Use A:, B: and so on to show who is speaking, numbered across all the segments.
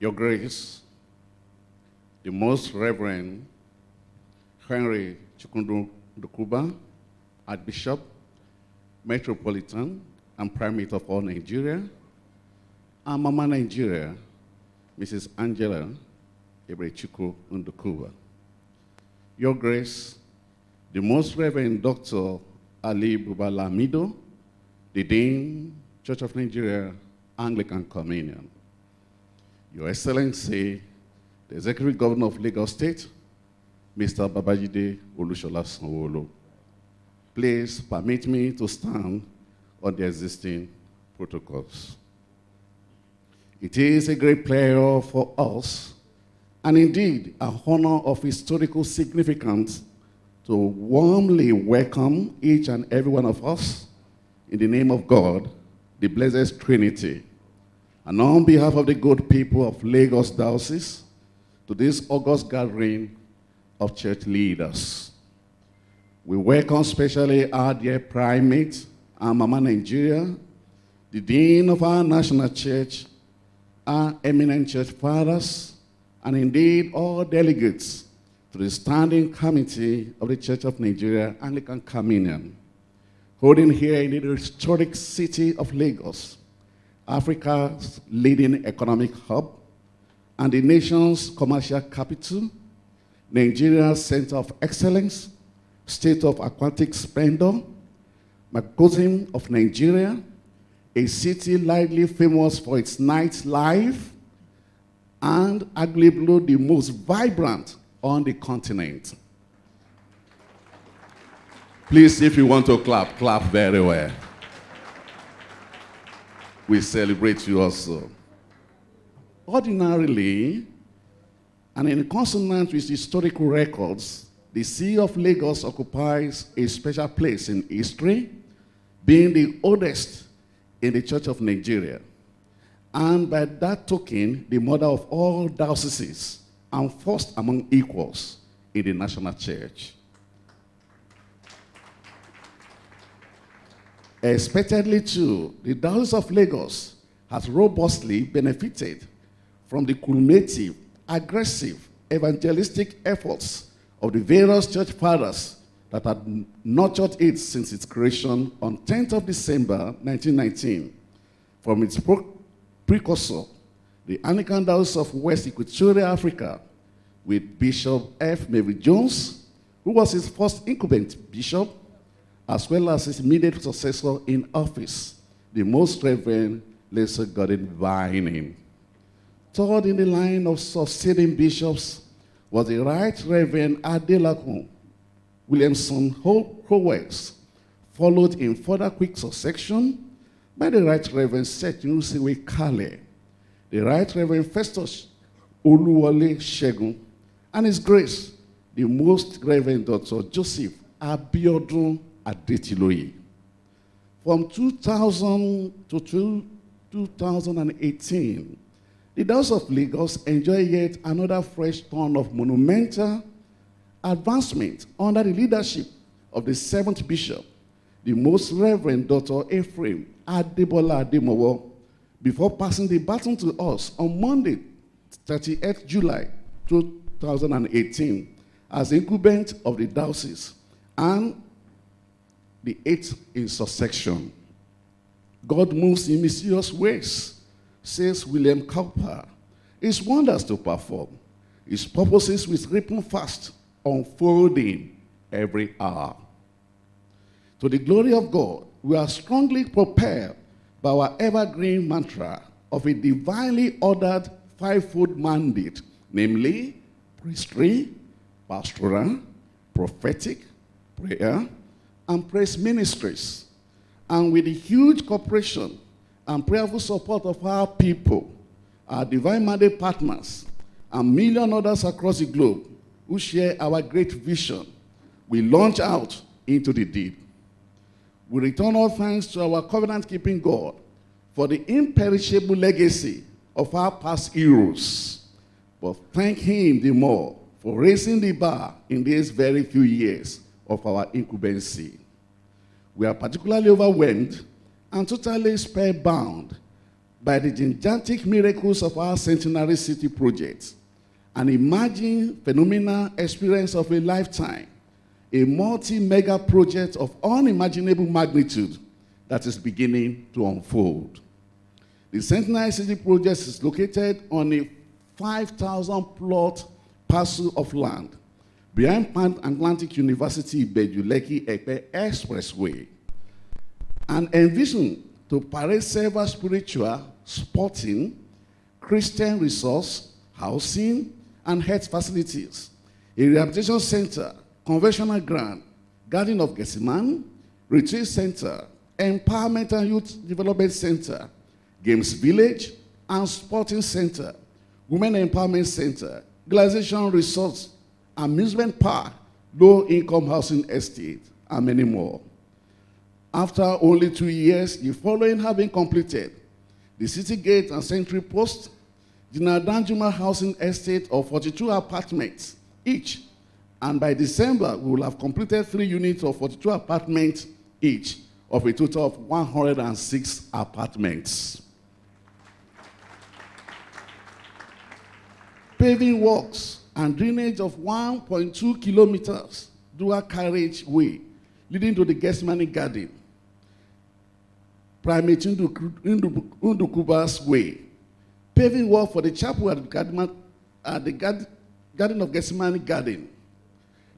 A: Your Grace, the Most Reverend Henry Chukundu Dokuba, Archbishop, Metropolitan, and Primate of all Nigeria, and Mama Nigeria, Mrs. Angela Ebrechukwu Ndukuba. Your Grace, the Most Reverend Dr. Ali Bubalamido, the Dean, Church of Nigeria, Anglican Communion. Your Excellency, the Executive Governor of Lagos State, Mr. Babajide Olushola Sanwo-Olu. Please permit me to stand on the existing protocols. It is a great pleasure for us, and indeed an honor of historical significance, to warmly welcome each and every one of us in the name of God, the Blessed Trinity, and on behalf of the good people of Lagos Diocese, to this august gathering of church leaders. We welcome especially our dear Primate and Mama Nigeria, the Dean of our National Church, our eminent church fathers, and indeed all delegates to the Standing Committee of the Church of Nigeria Anglican Communion, holding here in the historic city of Lagos, Africa's leading economic hub, and the nation's commercial capital, Nigeria's center of excellence, state of aquatic splendor, macrocosm of Nigeria, a city widely famous for its nightlife, and arguably the most vibrant on the continent. Please, if you want to clap, clap very well. We celebrate you also. Ordinarily, and in consonance with historical records, the city of Lagos occupies a special place in history, being the oldest in the Church of Nigeria, and by that token, the mother of all dioceses, and first among equals in the national church. Expectedly too, the Diocese of Lagos has robustly benefited from the cumulative, aggressive, evangelistic efforts of the various church fathers that had nurtured it since its creation on 10th of December 1919. From its precursor, the Anglican Diocese of West Equatorial Africa, with Bishop F. Mary Jones, who was his first incumbent bishop, as well as his immediate successor in office, the Most Reverend Lesser Gordon Vining. Third in the line of succeeding bishops was the Right Reverend Adebola Williamson Howells, followed in further quick succession by the Right Reverend Setunusiwe Kale, the Right Reverend Festus Oluwole Shegun, and His Grace, the Most Reverend Dr. Joseph Abiodun Adetiloye. From 2000 to 2018, the Diocese of Lagos enjoyed yet another fresh turn of monumental advancement under the leadership of the seventh bishop, the Most Reverend Dr. Ephraim Adebola Ademowo, before passing the baton to us on Monday, 30th July 2018, as incumbent of the diocese and the eighth in succession. God moves in mysterious ways, says William Cowper. His wonders to perform, his purposes with ripping fast, unfolding every hour. To the glory of God, we are strongly propelled by our evergreen mantra of a divinely ordered fivefold mandate, namely priestry, pastoral, prophetic, prayer, and praise ministries. And with the huge cooperation and prayerful support of our people, our divine mandate partners, and million others across the globe who share our great vision, we launch out into the deep. We return all thanks to our covenant-keeping God for the imperishable legacy of our past heroes, but thank Him the more for raising the bar in these very few years of our incumbency. We are particularly overwhelmed and totally spellbound by the gigantic miracles of our Centenary City project, an emerging phenomenal experience of a lifetime, a multi-mega project of unimaginable magnitude that is beginning to unfold. The Centenary City project is located on a 5,000 plot parcel of land behind Pan Atlantic University Ibeju-Lekki-Epe Expressway, and envisioned to parade several spiritual, sporting, Christian resource, housing, and health facilities, a rehabilitation center, conventional ground, Garden of Gethsemane, retreat center, empowerment and youth development center, games village and sporting center, women empowerment center, globalization resource, amusement park, low-income housing estate, and many more. After only 2 years, the following have been completed: the City Gate and Sentry Post, the Nadanjuma housing estate of 42 apartments each, and by December, we will have completed 3 units of 42 apartments each, of a total of 106 apartments. Paving works and drainage of 1.2 kilometers dual carriageway leading to the Gethsemane Garden, Primate Ndukuba's Way. Paving work for the chapel at the Garden of Gethsemane Garden.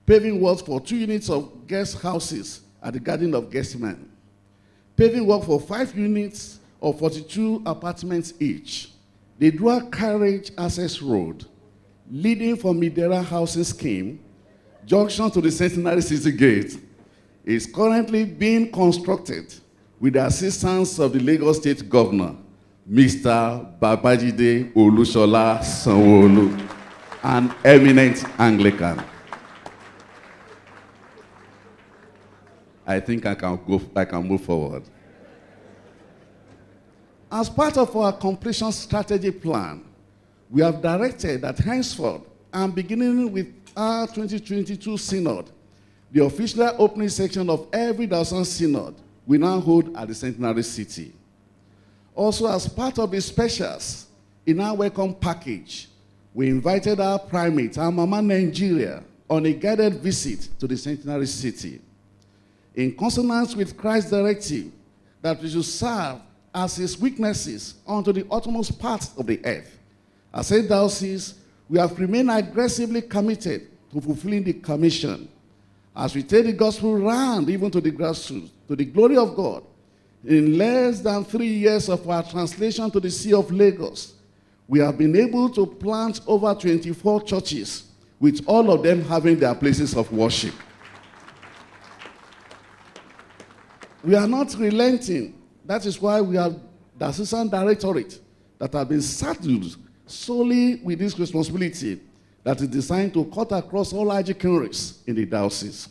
A: Paving work for 2 units of guest houses at the Garden of Gethsemane. Paving work for 5 units of 42 apartments each. The dual carriage access road leading from Midera Housing Scheme, junction to the Centenary City Gate, is currently being constructed with the assistance of the Lagos State Governor, Mr. Babajide Olusola Sanwo-Olu, an eminent Anglican. I think I can move forward. As part of our completion strategy plan, we have directed that henceforth, and beginning with our 2022 synod, the official opening section of every Diocesan synod we now hold at the Centenary City. Also, as part of the specials in our welcome package, we invited our primate, our Mama Nigeria, on a guided visit to the Centenary City. In consonance with Christ's directive that we should serve as his witnesses unto the uttermost parts of the earth, as a diocese, we have remained aggressively committed to fulfilling the commission as we take the gospel round even to the grassroots, to the glory of God. In less than 3 years of our translation to the See of Lagos, we have been able to plant over 24 churches, with all of them having their places of worship. We are not relenting. That is why we have the Assistant Directorate that have been saddled solely with this responsibility that is designed to cut across all archdeaconries in the diocese.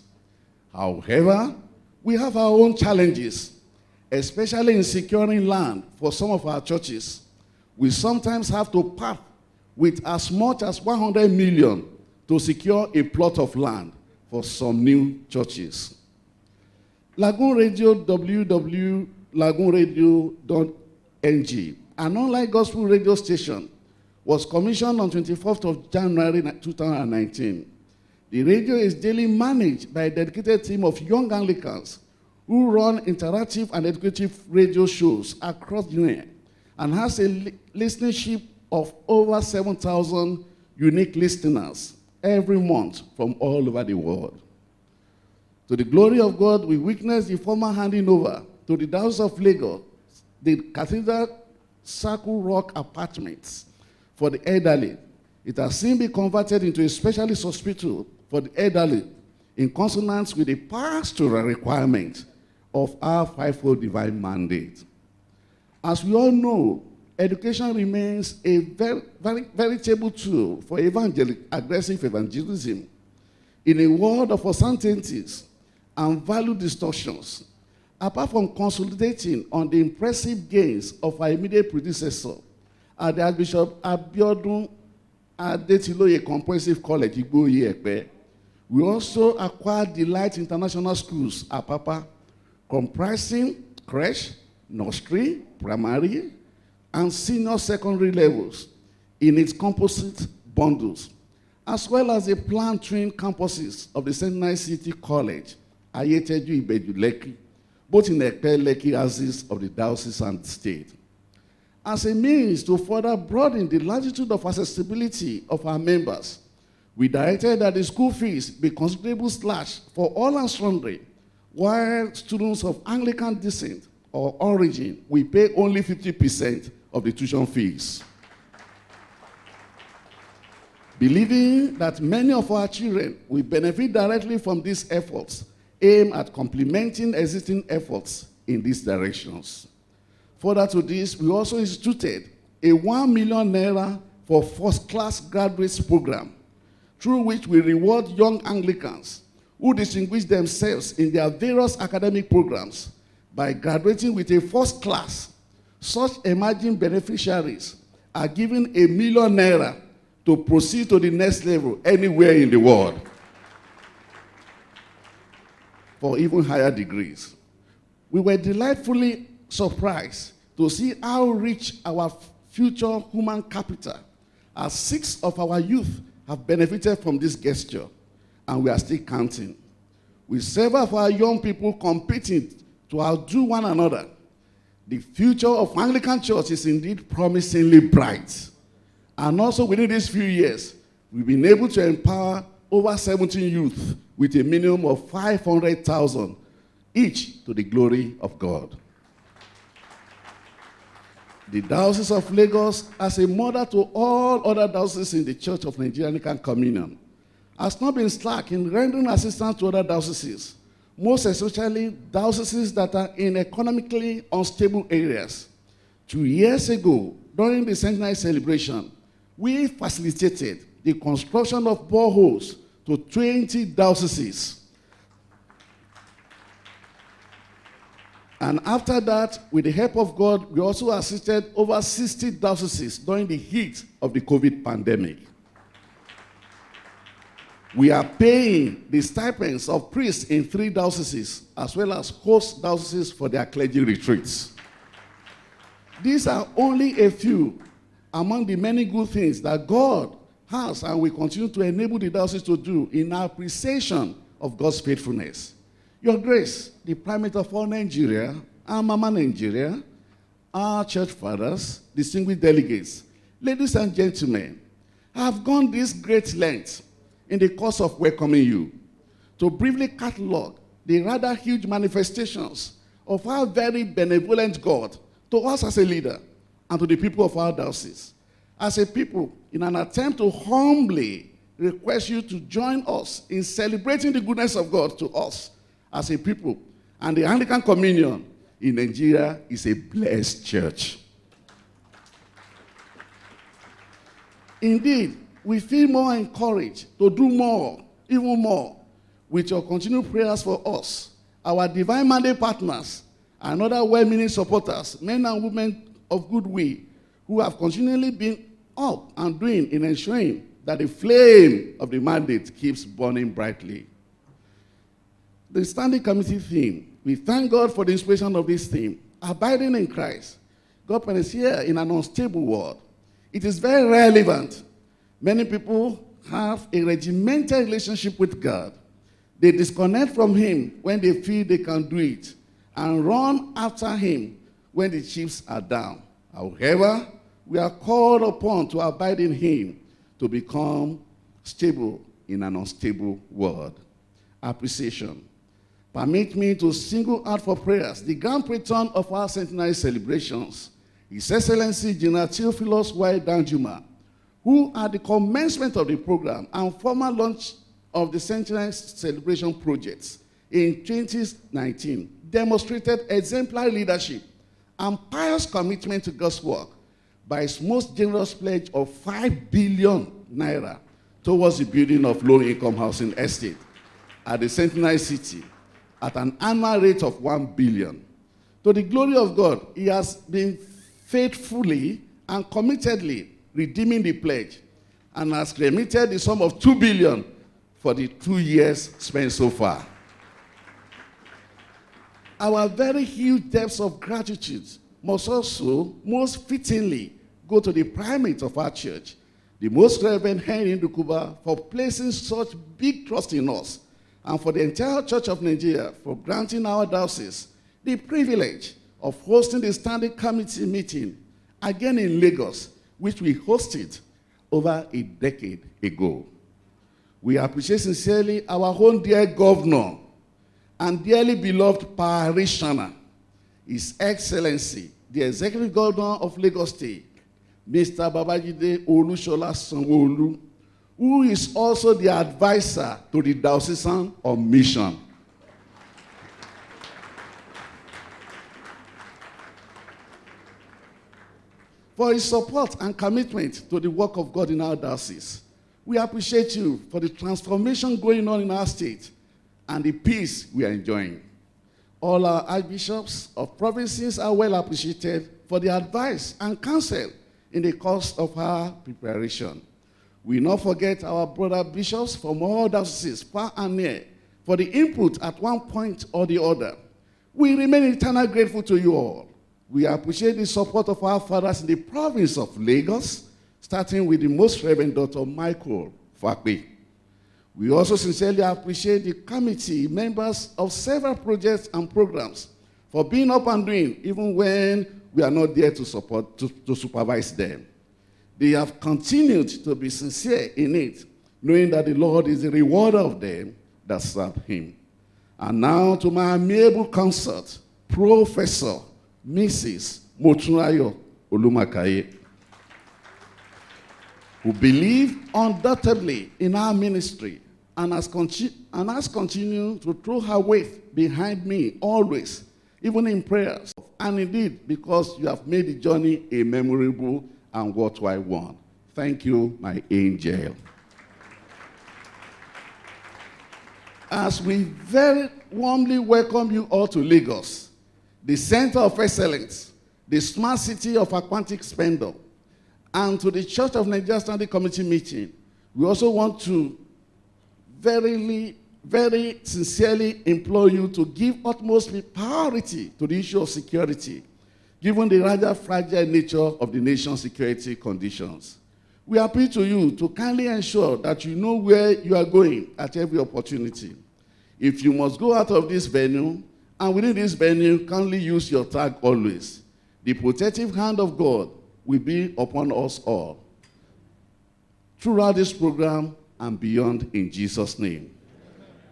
A: However, we have our own challenges, especially in securing land for some of our churches. We sometimes have to part with as much as 100 million to secure a plot of land for some new churches. Lagoon Radio, www.lagoonradio.ng, an online gospel radio station, was commissioned on 24th of January 2019. The radio is daily managed by a dedicated team of young Anglicans who run interactive and educative radio shows across the union and has a listenership of over 7,000 unique listeners every month from all over the world. To the glory of God, we witnessed the formal handing over to the Diocese of Lagos, the Cathedral Circle Rock Apartments for the elderly. It has since been converted into a specialist hospital for the elderly in consonance with the pastoral requirement of our fivefold divine mandate. As we all know, education remains a veritable tool for aggressive evangelism. In a world of uncertainties and value distortions, apart from consolidating on the impressive gains of our immediate predecessor, at the Archbishop Abiodun Adetiloye Comprehensive College, Igboye-Epe, we also acquired Delight International Schools, Apapa, comprising creche, nursery, primary, and senior secondary levels in its composite bundles, as well as the planned twin campuses of the Centenary City College, Ayeteju Ibeju Lekki, both in Ekpe Lekki axis of the diocese and state. As a means to further broaden the latitude of accessibility of our members, we directed that the school fees be considerably slashed for all and sundry, while students of Anglican descent or origin will pay only 50% of the tuition fees. Believing that many of our children will benefit directly from these efforts, aim at complementing existing efforts in these directions. Further to this, we also instituted a 1 million naira for first-class graduates program, through which we reward young Anglicans who distinguish themselves in their various academic programs by graduating with a first class. Such emerging beneficiaries are given 1 million naira to proceed to the next level anywhere in the world for even higher degrees. We were delightfully surprised to see how rich our future human capital, as 6 of our youth have benefited from this gesture, and we are still counting. With several of our young people competing to outdo one another, the future of Anglican Church is indeed promisingly bright. And also within these few years, we've been able to empower over 17 youth with a minimum of 500,000 each to the glory of God. The Diocese of Lagos, as a model to all other dioceses in the Church of Nigeria Anglican Communion, has not been slack in rendering assistance to other dioceses, most especially dioceses that are in economically unstable areas. 2 years ago, during the centenary celebration, we facilitated the construction of boreholes to 20 dioceses. And after that, with the help of God, we also assisted over 60 dioceses during the heat of the COVID pandemic. We are paying the stipends of priests in 3 dioceses, as well as host dioceses for their clergy retreats. These are only a few among the many good things that God has and will continue to enable the diocese to do in our appreciation of God's faithfulness. Your Grace, the Primate of all Nigeria, our Mama Nigeria, our church fathers, distinguished delegates, ladies and gentlemen, I have gone this great length in the course of welcoming you to briefly catalog the rather huge manifestations of our very benevolent God to us as a leader and to the people of our diocese. As a people, in an attempt to humbly request you to join us in celebrating the goodness of God to us as a people, and the Anglican Communion in Nigeria is a blessed church. Indeed, we feel more encouraged to do more, even more, with your continued prayers for us, our divine mandate partners, and other well-meaning supporters, men and women of goodwill, who have continually been up and doing in ensuring that the flame of the mandate keeps burning brightly. The standing committee theme, we thank God for the inspiration of this theme, abiding in Christ. God is here in an unstable world. It is very relevant. Many people have a regimented relationship with God. They disconnect from him when they feel they can do it and run after him when the chips are down. However, we are called upon to abide in him to become stable in an unstable world. Appreciation. Permit me to single out for prayers the grand patron of our centenary celebrations, His Excellency General Theophilus Y. Danjuma, who at the commencement of the program and formal launch of the centenary celebration projects in 2019 demonstrated exemplary leadership and pious commitment to God's work by his most generous pledge of 5 billion naira towards the building of low-income housing estate at the Centenary City at an annual rate of 1 billion. To the glory of God, he has been faithfully and committedly redeeming the pledge and has remitted the sum of 2 billion for the 2 years spent so far. Our very huge depths of gratitude must also most fittingly go to the primate of our church, the Most Reverend Henry Ndukuba, for placing such big trust in us, and for the entire Church of Nigeria for granting our diocese the privilege of hosting the standing committee meeting again in Lagos, which we hosted over a decade ago. We appreciate sincerely our own dear governor and dearly beloved parishioner, His Excellency, the Executive Governor of Lagos State, Mr. Babajide Olushola Sanwo-Olu, who is also the advisor to the Diocesan on mission. For his support and commitment to the work of God in our diocese. We appreciate you for the transformation going on in our state and the peace we are enjoying. All our archbishops of provinces are well appreciated for the advice and counsel in the course of our preparation. We not forget our brother bishops from all dioceses, far and near, for the input at one point or the other. We remain eternally grateful to you all. We appreciate the support of our fathers in the province of Lagos, starting with the Most Reverend Dr. Michael Fakwe. We also sincerely appreciate the committee members of several projects and programs for being up and doing, even when we are not there to support, to supervise them. They have continued to be sincere in it, knowing that the Lord is the rewarder of them that serve him. And now to my amiable consort, Professor Mrs. Motunrayo Olumakaiye, who believed undoubtedly in our ministry and has continued to throw her weight behind me always, even in prayers, and indeed because you have made the journey a memorable and worthwhile one. Thank you, my angel. As we very warmly welcome you all to Lagos, the center of excellence, the smart city of aquatic splendor, and to the Church of Nigeria Standing Committee meeting, we also want to very sincerely implore you to give utmost priority to the issue of security, given the rather fragile nature of the nation's security conditions. We appeal to you to kindly ensure that you know where you are going at every opportunity. If you must go out of this venue, and within this venue, kindly use your tag always. The protective hand of God will be upon us all throughout this program and beyond, in Jesus' name.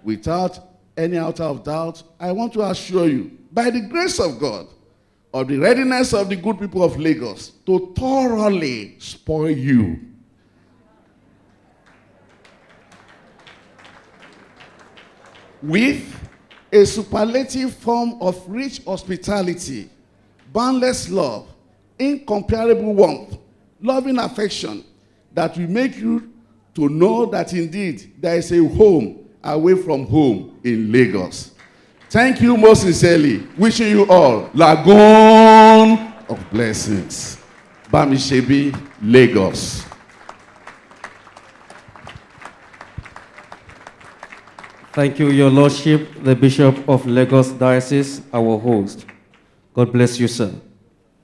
A: Without any iota of doubt, I want to assure you, by the grace of God, of the readiness of the good people of Lagos to thoroughly spoil you. With a superlative form of rich hospitality, boundless love, incomparable warmth, loving affection, that will make you to know that indeed there is a home away from home in Lagos. Thank you most sincerely. Wishing you all Lagoon of blessings. Bamisebi, Lagos.
B: Thank you, Your Lordship, the Bishop of Lagos Diocese, our host. God bless you, sir.